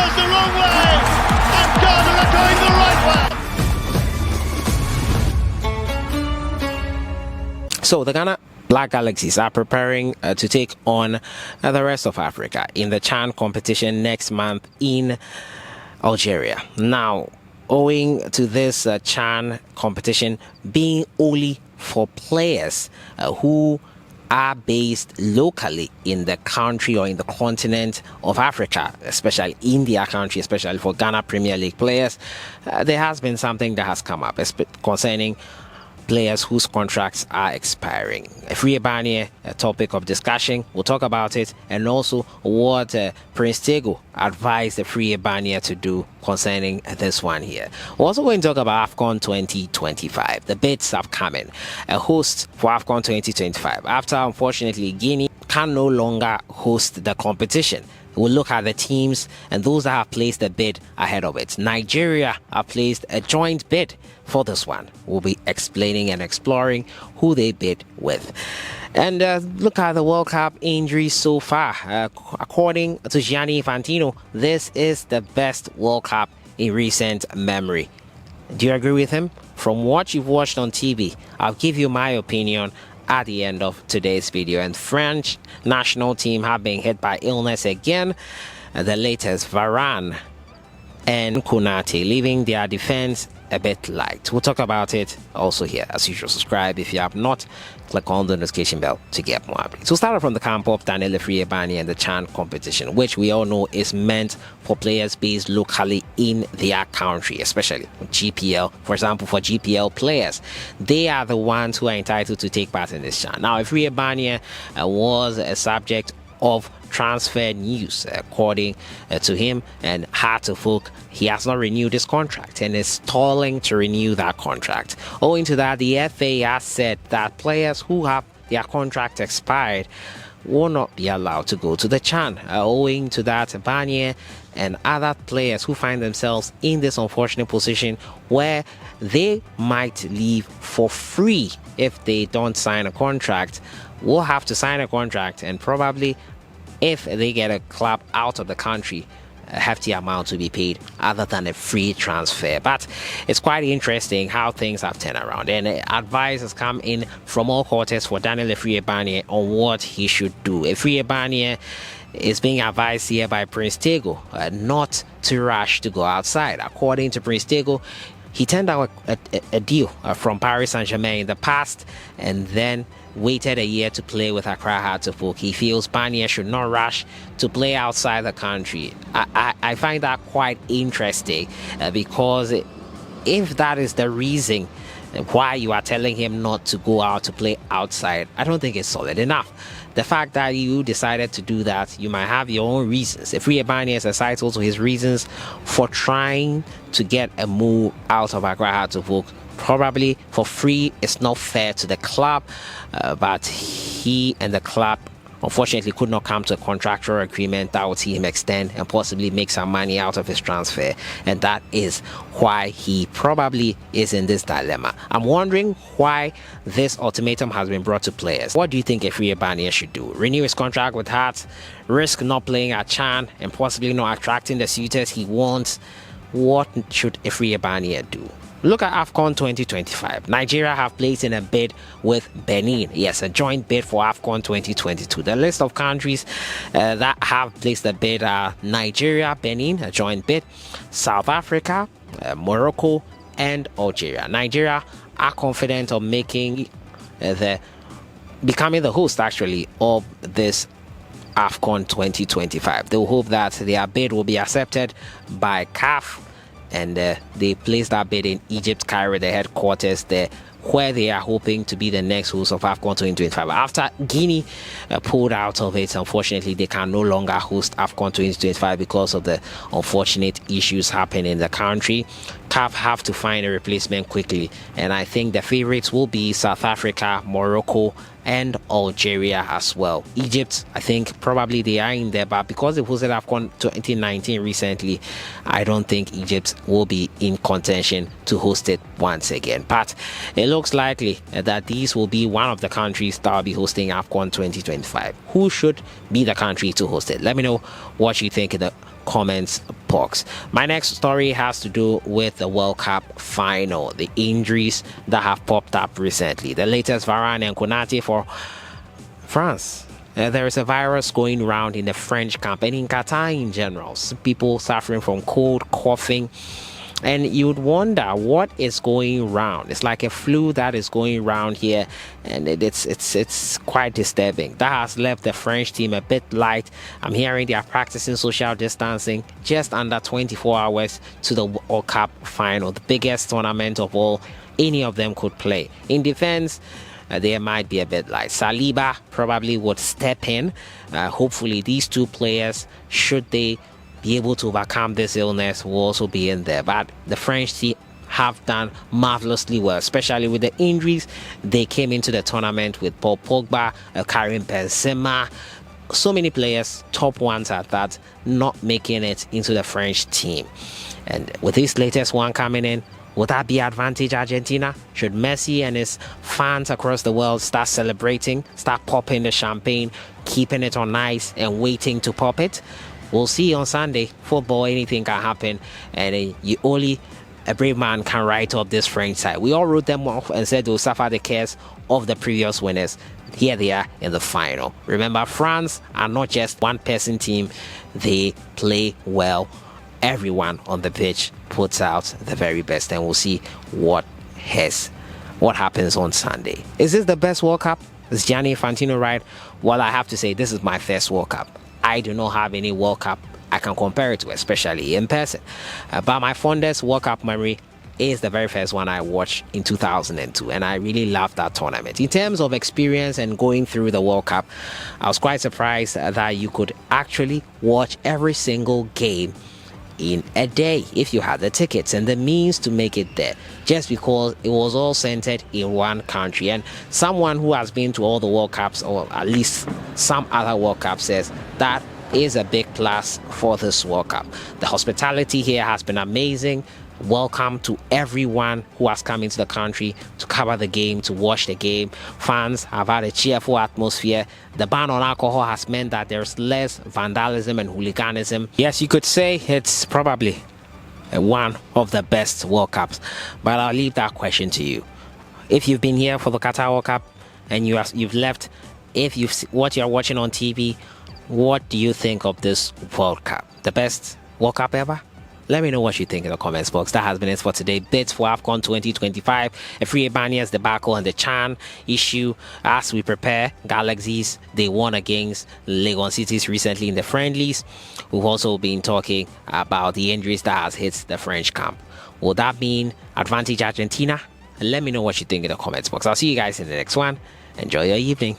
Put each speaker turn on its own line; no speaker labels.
goes the wrong way, and Ghana are going the right way.
So the Ghana Black Galaxies are preparing to take on the rest of Africa in the CHAN competition next month in Algeria. Now, owing to this CHAN competition being only for players who are based locally in the country or in the continent of Africa, especially in their country, especially for Ghana Premier League players, there has been something that has come up concerning players whose contracts are expiring. A topic of discussion. We'll talk about it, and also what Prince Tego advised the Friabania to do concerning this one here. We're also going to talk about AFCON 2025. The bids upcoming. A host for AFCON 2025. After, unfortunately, Guinea can no longer host the competition. We'll look at the teams and those that have placed a bid ahead of it. Nigeria have placed a joint bid for this one. We'll be explaining and exploring who they bid with. And look at the World Cup injuries so far. According to Gianni Infantino, this is the best World Cup in recent memory. Do you agree with him? From what you've watched on TV, I'll give you my opinion at the end of today's video. And French national team have been hit by illness again. The latest, Varane and Konate, leaving their defense a bit light. We'll talk about it also here. As usual, subscribe if you have not. Click on the notification bell to get more updates. So start from the camp of Daniel Friabani and the CHAN competition, which we all know is meant for players based locally in their country, especially GPL. For example, for GPL players, they are the ones who are entitled to take part in this CHAN. Now, Friabani was a subject of transfer news, according to him, and Hartlepool, he has not renewed his contract and is stalling to renew that contract. Owing to that, the FA has said that players who have their contract expired will not be allowed to go to the CHAN. Owing to that, Barnier and other players who find themselves in this unfortunate position where they might leave for free if they don't sign a contract, will have to sign a contract, and probably if they get a club out of the country, a hefty amount to be paid other than a free transfer. But it's quite interesting how things have turned around, and advice has come in from all quarters for Daniel Friabani on what he should do. Friabani is being advised here by Prince Tego not to rush to go outside. According to Prince Tego, he turned out a deal from Paris Saint-Germain in the past and then waited a year to play with Accra Hartlepool. He feels Barnier should not rush to play outside the country. I find that quite interesting because if that is the reason why you are telling him not to go out to play outside, I don't think it's solid enough. The fact that you decided to do that, you might have your own reasons. If Friabani is entitled to his reasons for trying to get a move out of Accra Hartlepool, probably for free, it's not fair to the club, but he and the club unfortunately could not come to a contractual agreement that would see him extend and possibly make some money out of his transfer, and that is why he probably is in this dilemma. I'm wondering why this ultimatum has been brought to players. What do you think Friabani should do? Renew his contract with Hearts, risk not playing at CHAN and possibly not attracting the suitors he wants? What should Friabani do? Look at AFCON 2025. Nigeria have placed in a bid with Benin. Yes, a joint bid for AFCON 2022. The list of countries that have placed a bid are Nigeria, Benin, a joint bid, South Africa, Morocco, and Algeria. Nigeria are confident of becoming the host actually of this AFCON 2025. They will hope that their bid will be accepted by CAF, and they placed that bid in Egypt, Cairo, the headquarters there, where they are hoping to be the next host of AFCON 2025. After Guinea pulled out of it, unfortunately, they can no longer host AFCON 2025 because of the unfortunate issues happening in the country. CAF have to find a replacement quickly, and I think the favorites will be South Africa, Morocco, and Algeria as well. Egypt, I think probably they are in there, but because they hosted AFCON 2019 recently, I don't think Egypt will be in contention to host it once again. But it looks likely that these will be one of the countries that will be hosting AFCON 2025. Who should be the country to host it? Let me know what you think in the comments box. My next story has to do with the World Cup final, the injuries that have popped up recently. The latest, Varane and Konate for France. There is a virus going around in the French camp and in Qatar in general. People suffering from cold, coughing, and you would wonder what is going around. It's like a flu that is going around here, and it's quite disturbing. That has left the French team a bit light. I'm hearing they are practicing social distancing just under 24 hours to the World Cup final, the biggest tournament of all any of them could play. In defense, there might be a bit light. Saliba probably would step in. Hopefully these two players, should they be able to overcome this illness, will also be in there. But the French team have done marvelously well, especially with the injuries. They came into the tournament with Paul Pogba, Karim Benzema, so many players, top ones at that, not making it into the French team. And with this latest one coming in, would that be advantage Argentina? Should Messi and his fans across the world start celebrating, start popping the champagne, keeping it on ice and waiting to pop it? We'll see on Sunday. Football, anything can happen, and a brave man can write up this French side. We all wrote them off and said they'll suffer the curse of the previous winners. Here they are in the final. Remember, France are not just one-person team. They play well. Everyone on the pitch puts out the very best, and we'll see what happens on Sunday. Is this the best World Cup? Is Gianni Infantino right? Well, I have to say this is my first World Cup. I do not have any World Cup I can compare it to, especially in person. But my fondest World Cup memory is the very first one I watched in 2002, and I really loved that tournament. In terms of experience and going through the World Cup, I was quite surprised that you could actually watch every single game in a day if you had the tickets and the means to make it there, just because it was all centered in one country. And someone who has been to all the World Cups, or at least some other World Cups, says that is a big plus for this World Cup. The hospitality here has been amazing. Welcome to everyone who has come into the country to cover the game, to watch the game. Fans have had a cheerful atmosphere. The ban on alcohol has meant that there's less vandalism and hooliganism. Yes, you could say it's probably one of the best World Cups, but I'll leave that question to you. If you've been here for the Qatar World Cup and you've left, if what you're watching on TV, what do you think of this World Cup? The best World Cup ever? Let me know what you think in the comments box. That has been it for today. Bits for AFCON 2025. A free Ebanias debacle and the Chan issue as we prepare. Galaxies, they won against Legon Cities recently in the friendlies. We've also been talking about the injuries that has hit the French camp. Will that mean advantage Argentina? Let me know what you think in the comments box. I'll see you guys in the next one. Enjoy your evening.